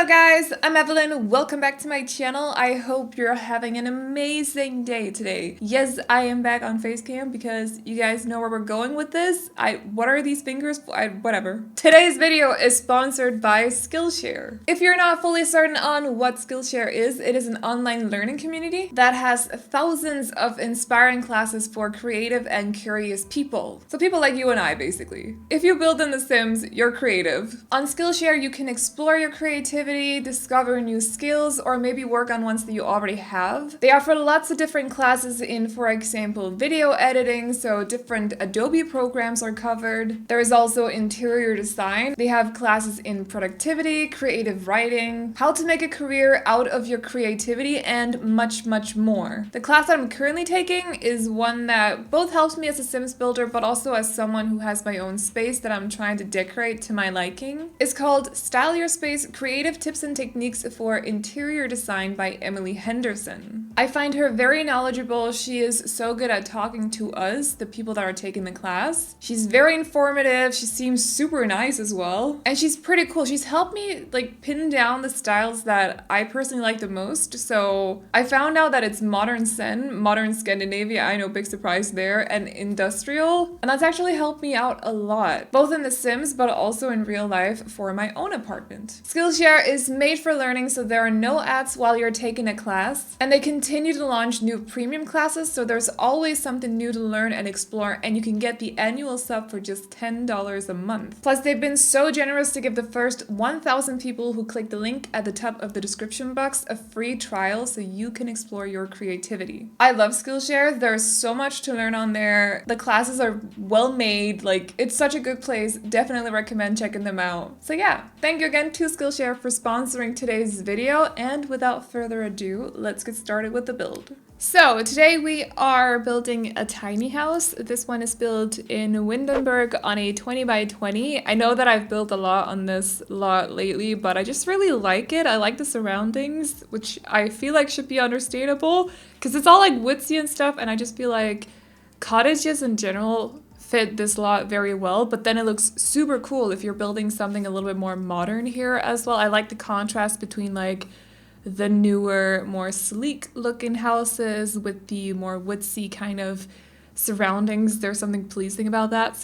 Hello guys, I'm Aveline. Welcome back to my channel. I hope you're having an amazing day today. Yes, I am back on Facecam because you guys know where we're going with this. What are these fingers for? Whatever. Today's video is sponsored by Skillshare. If you're not fully certain on what Skillshare is, it is an online learning community that has thousands of inspiring classes for creative and curious people. So people like you and I, basically. If you build in The Sims, you're creative. On Skillshare, you can explore your creativity, discover new skills, or maybe work on ones that you already have. They offer lots of different classes in, for example, video editing, so different Adobe programs are covered. There is also interior design. They have classes in productivity, creative writing, how to make a career out of your creativity, and much, much more. The class that I'm currently taking is one that both helps me as a Sims builder, but also as someone who has my own space that I'm trying to decorate to my liking. It's called Style Your Space: Creative Tips and Techniques for Interior Design by Emily Henderson. I find her very knowledgeable. She is so good at talking to us, the people that are taking the class. She's very informative. She seems super nice as well. And she's pretty cool. She's helped me pin down the styles that I personally like the most. So I found out that it's modern Sen, modern Scandinavia, I know, big surprise there, and industrial. And that's actually helped me out a lot, both in The Sims, but also in real life for my own apartment. Skillshare is made for learning, so there are no ads while you're taking a class, and they continue to launch new premium classes, so there's always something new to learn and explore, and you can get the annual sub for just $10 a month. Plus, they've been so generous to give the first 1,000 people who click the link at the top of the description box a free trial so you can explore your creativity. I love Skillshare. There's so much to learn on there. The classes are well made. It's such a good place. Definitely recommend checking them out. So yeah, thank you again to Skillshare for sponsoring today's video, and without further ado, let's get started with the build. So today we are building a tiny house. This one is built in Windenburg on a 20 by 20. I know that I've built a lot on this lot lately, but I just really like it. I like the surroundings, which I feel like should be understandable because it's all woodsy and stuff, and I just feel like cottages in general fit this lot very well, but then it looks super cool if you're building something a little bit more modern here as well. I like the contrast between the newer, more sleek looking houses with the more woodsy kind of surroundings. There's something pleasing about that.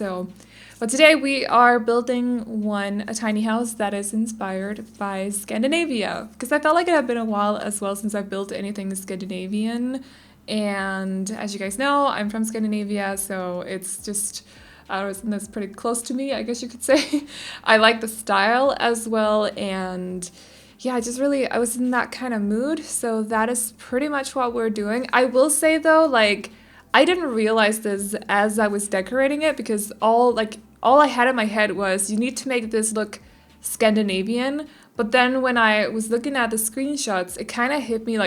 But today we are building a tiny house that is inspired by Scandinavia, because I felt like it had been a while as well since I've built anything Scandinavian. And as you guys know, I'm from Scandinavia, so it's just, I don't know, that's pretty close to me, I guess you could say. I like the style as well, and yeah, I was in that kind of mood, so that is pretty much what we're doing. I will say though, I didn't realize this as I was decorating it, because all I had in my head was, you need to make this look Scandinavian, but then when I was looking at the screenshots, it kind of hit me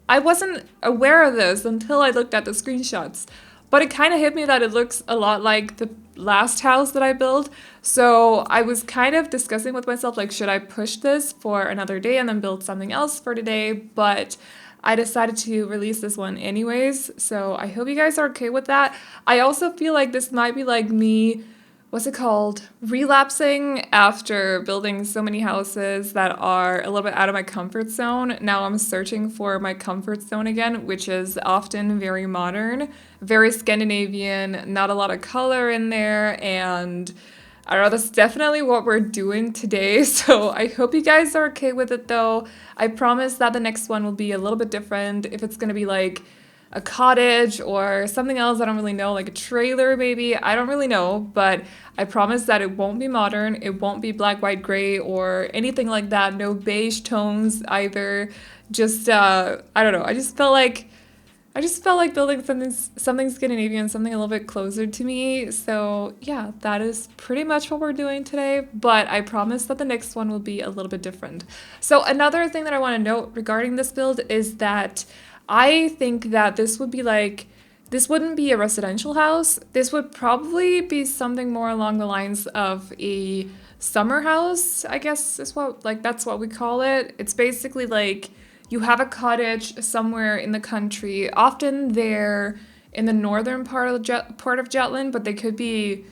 I wasn't aware of this until I looked at the screenshots, but it kind of hit me that it looks a lot like the last house that I built. So I was kind of discussing with myself, should I push this for another day and then build something else for today? But I decided to release this one anyways, so I hope you guys are okay with that. I also feel like this might be me, relapsing after building so many houses that are a little bit out of my comfort zone. Now I'm searching for my comfort zone again, which is often very modern, very Scandinavian, not a lot of color in there, and I don't know, that's definitely what we're doing today, so I hope you guys are okay with it though. I promise that the next one will be a little bit different. If it's gonna be a cottage or something else, I don't really know, a trailer maybe, I don't really know, but I promise that it won't be modern, it won't be black, white, gray, or anything like that, no beige tones either. Just, I don't know, I just felt like building something Scandinavian, something a little bit closer to me. So yeah, that is pretty much what we're doing today, but I promise that the next one will be a little bit different. So another thing that I want to note regarding this build is that I think that this would be this wouldn't be a residential house. This would probably be something more along the lines of a summer house, I guess is what, that's what we call it. It's basically you have a cottage somewhere in the country. Often they're in the northern part of Jutland, but they could be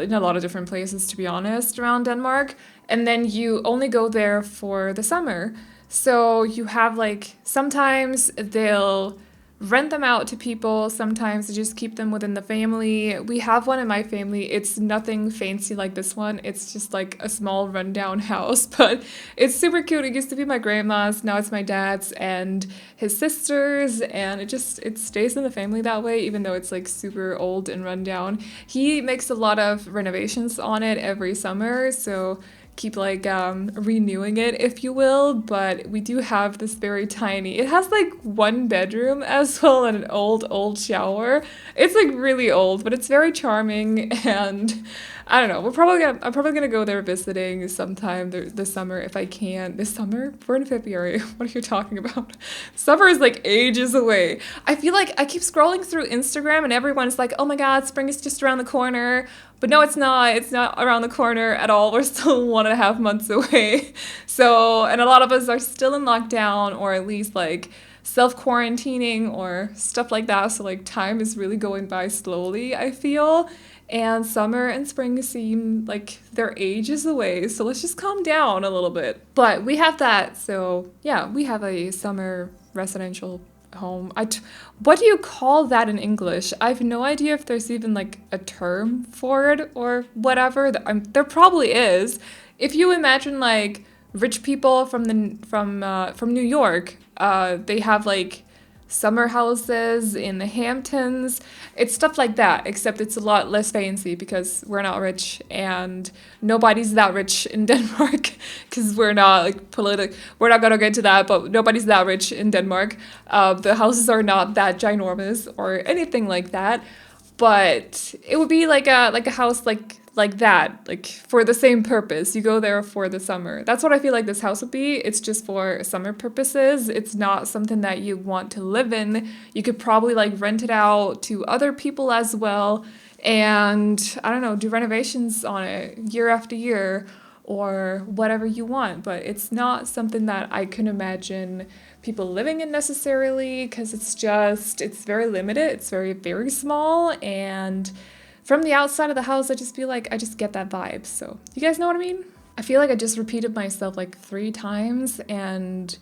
in a lot of different places, to be honest, around Denmark. And then you only go there for the summer. So you have like, sometimes they'll rent them out to people, sometimes they just keep them within the family. We have one in my family. It's nothing fancy like this one. It's just like a small rundown house, but it's super cute. It used to be my grandma's, now it's my dad's and his sister's, and it stays in the family that way, even though it's like super old and rundown. He makes a lot of renovations on it every summer, so keep like renewing it, if you will. But we do have this very tiny, it has like one bedroom as well and an old shower. It's like really old, but it's very charming. And I don't know, I'm probably gonna go there visiting sometime this summer if I can. This summer? We're in February. What are you talking about? Summer is like ages away. I feel like I keep scrolling through Instagram and everyone's like, oh my god, spring is just around the corner. But no, it's not. It's not around the corner at all. We're still 1.5 months away. So, and a lot of us are still in lockdown, or at least like self-quarantining or stuff like that. So like time is really going by slowly, I feel. And summer and spring seem like they're ages away. So let's just calm down a little bit. But we have that. So yeah, we have a summer residential home. What do you call that in English? I have no idea if there's even like a term for it or whatever. There probably is. If you imagine like rich people from New York, they have like summer houses in the Hamptons. It's stuff like that, except it's a lot less fancy because we're not rich, and nobody's that rich in Denmark because we're not like we're not gonna get to that, but nobody's that rich in Denmark. The houses are not that ginormous or anything like that, but it would be like a house like that, like for the same purpose. You go there for the summer. That's what I feel like this house would be. It's just for summer purposes. It's not something that you want to live in. You could probably like rent it out to other people as well, and I don't know, do renovations on it year after year or whatever you want. But it's not something that I can imagine people living in necessarily, because it's very limited. It's very, very small, and from the outside of the house, I just feel like I just get that vibe. So you guys know what I mean? I feel like I just repeated myself like 3 times and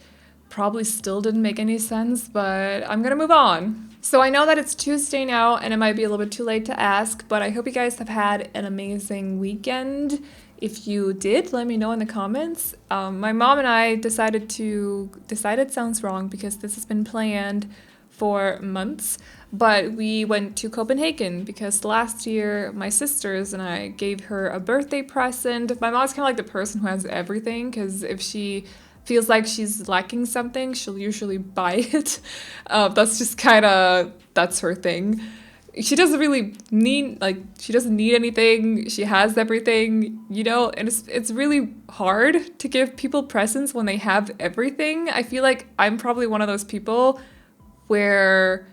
probably still didn't make any sense, but I'm gonna move on. So I know that it's Tuesday now and it might be a little bit too late to ask, but I hope you guys have had an amazing weekend. If you did, let me know in the comments. My mom and I decided sounds wrong because this has been planned for months, but we went to Copenhagen because last year my sisters and I gave her a birthday present. My mom's kind of like the person who has everything, because if she feels like she's lacking something, she'll usually buy it. That's her thing. She doesn't really need, she doesn't need anything. She has everything, you know, and it's really hard to give people presents when they have everything. I feel like I'm probably one of those people where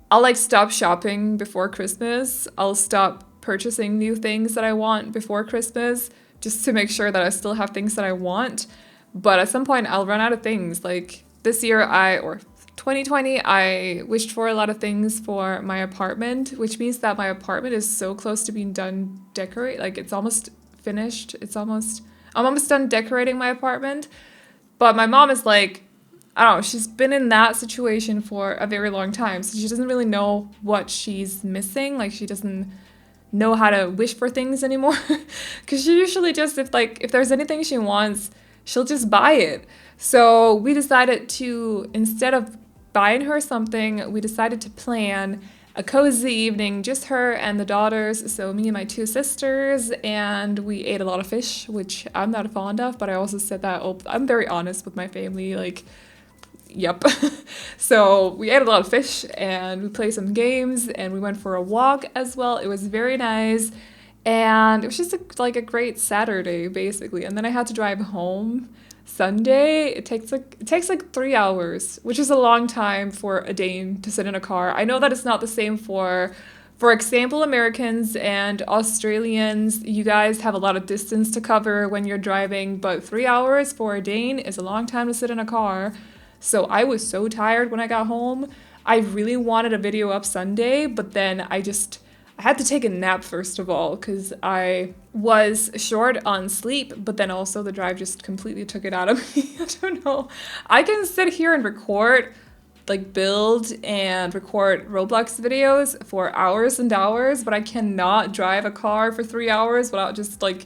I'll like stop shopping before Christmas. I'll stop purchasing new things that I want before Christmas just to make sure that I still have things that I want. But at some point I'll run out of things. Like this year or 2020, I wished for a lot of things for my apartment, which means that my apartment is so close to being done like it's almost finished. I'm almost done decorating my apartment. But my mom is like, I don't know, she's been in that situation for a very long time, so she doesn't really know what she's missing. Like, she doesn't know how to wish for things anymore. Because she usually just, if there's anything she wants, she'll just buy it. So we decided to, instead of buying her something, we decided to plan a cozy evening, just her and the daughters, so me and my 2 sisters, and we ate a lot of fish, which I'm not fond of, but I also said that, I'm very honest with my family, like, yep. So we ate a lot of fish and we played some games and we went for a walk as well. It was very nice, and it was just a great Saturday basically. And then I had to drive home Sunday. It takes like 3 hours, which is a long time for a Dane to sit in a car. I know that it's not the same for example, Americans and Australians. You guys have a lot of distance to cover when you're driving, but 3 hours for a Dane is a long time to sit in a car. So I was so tired when I got home. I really wanted a video up Sunday, but then I I had to take a nap first of all because I was short on sleep, but then also the drive just completely took it out of me. I don't know. I can sit here and record, like build and record Roblox videos for hours and hours, but I cannot drive a car for 3 hours without just like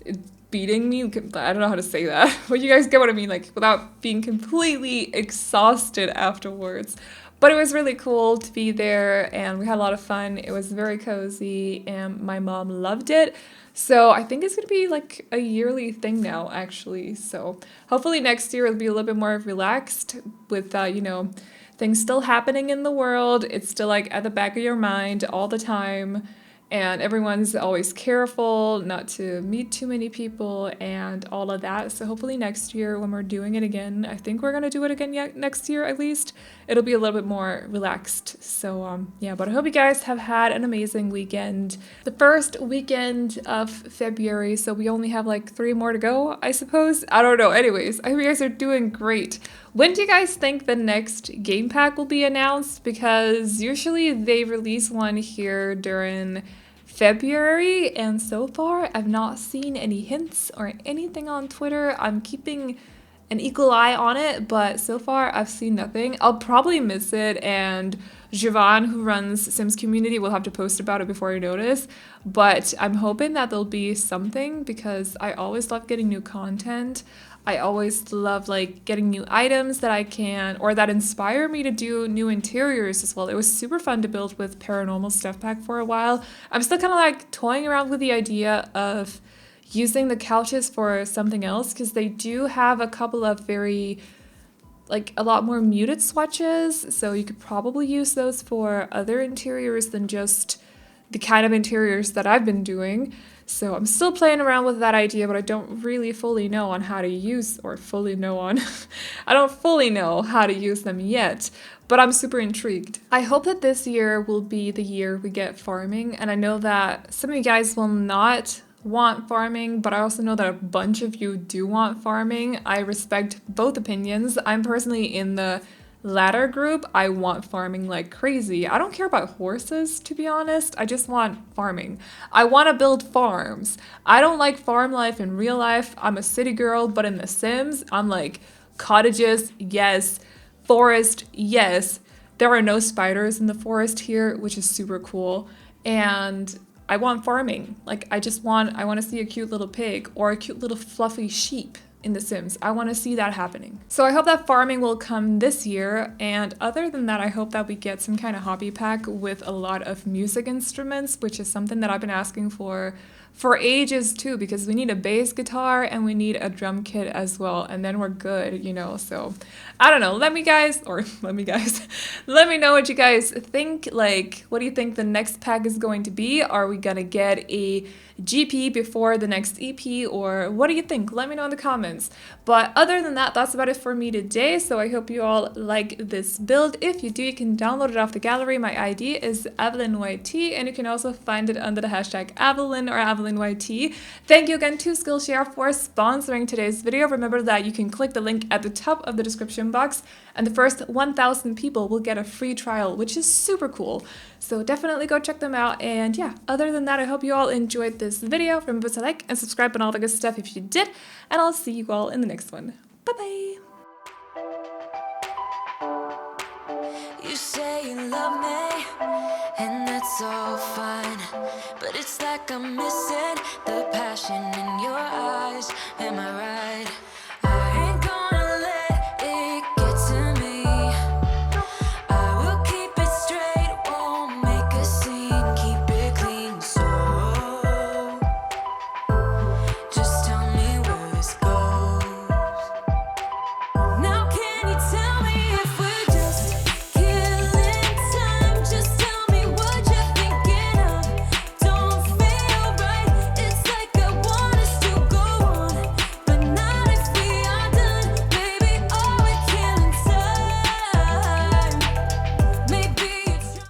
it beating me. I don't know how to say that, but you guys get what I mean, like without being completely exhausted afterwards. But it was really cool to be there and we had a lot of fun. It was very cozy and my mom loved it. So I think it's gonna be like a yearly thing now, actually. So hopefully next year it'll be a little bit more relaxed with, you know, things still happening in the world. It's still like at the back of your mind all the time. And everyone's always careful not to meet too many people and all of that. So hopefully next year when we're doing it again, I think we're going to do it again next year at least, it'll be a little bit more relaxed. So yeah, but I hope you guys have had an amazing weekend. The first weekend of February, so we only have like 3 more to go, I suppose. I don't know. Anyways, I hope you guys are doing great. When do you guys think the next game pack will be announced? Because usually they release one here during February, and so far I've not seen any hints or anything on Twitter. I'm keeping an equal eye on it, but so far I've seen nothing. I'll probably miss it, and Jovan, who runs Sims Community, will have to post about it before I notice. But I'm hoping that there'll be something because I always love getting new content. I always love like getting new items that I can or that inspire me to do new interiors as well. It was super fun to build with Paranormal Stuff Pack for a while. I'm still kind of like toying around with the idea of using the couches for something else because they do have a couple of very like a lot more muted swatches, so you could probably use those for other interiors than just the kind of interiors that I've been doing. So I'm still playing around with that idea, but I don't really fully know on how to use, or fully know on, I don't fully know how to use them yet, but I'm super intrigued. I hope that this year will be the year we get farming, and I know that some of you guys will not want farming, but I also know that a bunch of you do want farming. I respect both opinions. I'm personally in the latter group. I want farming like crazy. I don't care about horses, to be honest. I just want farming. I want to build farms. I don't like farm life in real life. I'm a city girl, but in The Sims, I'm like cottages, yes. Forest, yes. There are no spiders in the forest here, which is super cool. And I want farming. Like I want to see a cute little pig or a cute little fluffy sheep in The Sims. I want to see that happening. So I hope that farming will come this year, and other than that, I hope that we get some kind of hobby pack with a lot of music instruments, which is something that I've been asking for ages too, because we need a bass guitar and we need a drum kit as well, and then we're good, you know. So I don't know, let me know what you guys think. Like, what do you think the next pack is going to be? Are we gonna get a GP before the next EP, or what do you think? Let me know in the comments. But other than that, that's about it for me today. So I hope you all like this build. If you do, you can download it off the gallery. My ID is AvelineYT, and you can also find it under the hashtag Aveline or AvelineYT. Thank you again to Skillshare for sponsoring today's video. Remember that you can click the link at the top of the description box, and the first 1,000 people will get a free trial, which is super cool. So definitely go check them out. And yeah, other than that, I hope you all enjoyed this video. Remember to like and subscribe and all the good stuff if you did. And I'll see you all in the next one. Bye-bye. You say you love me, and that's all fine, but it's like I'm missing the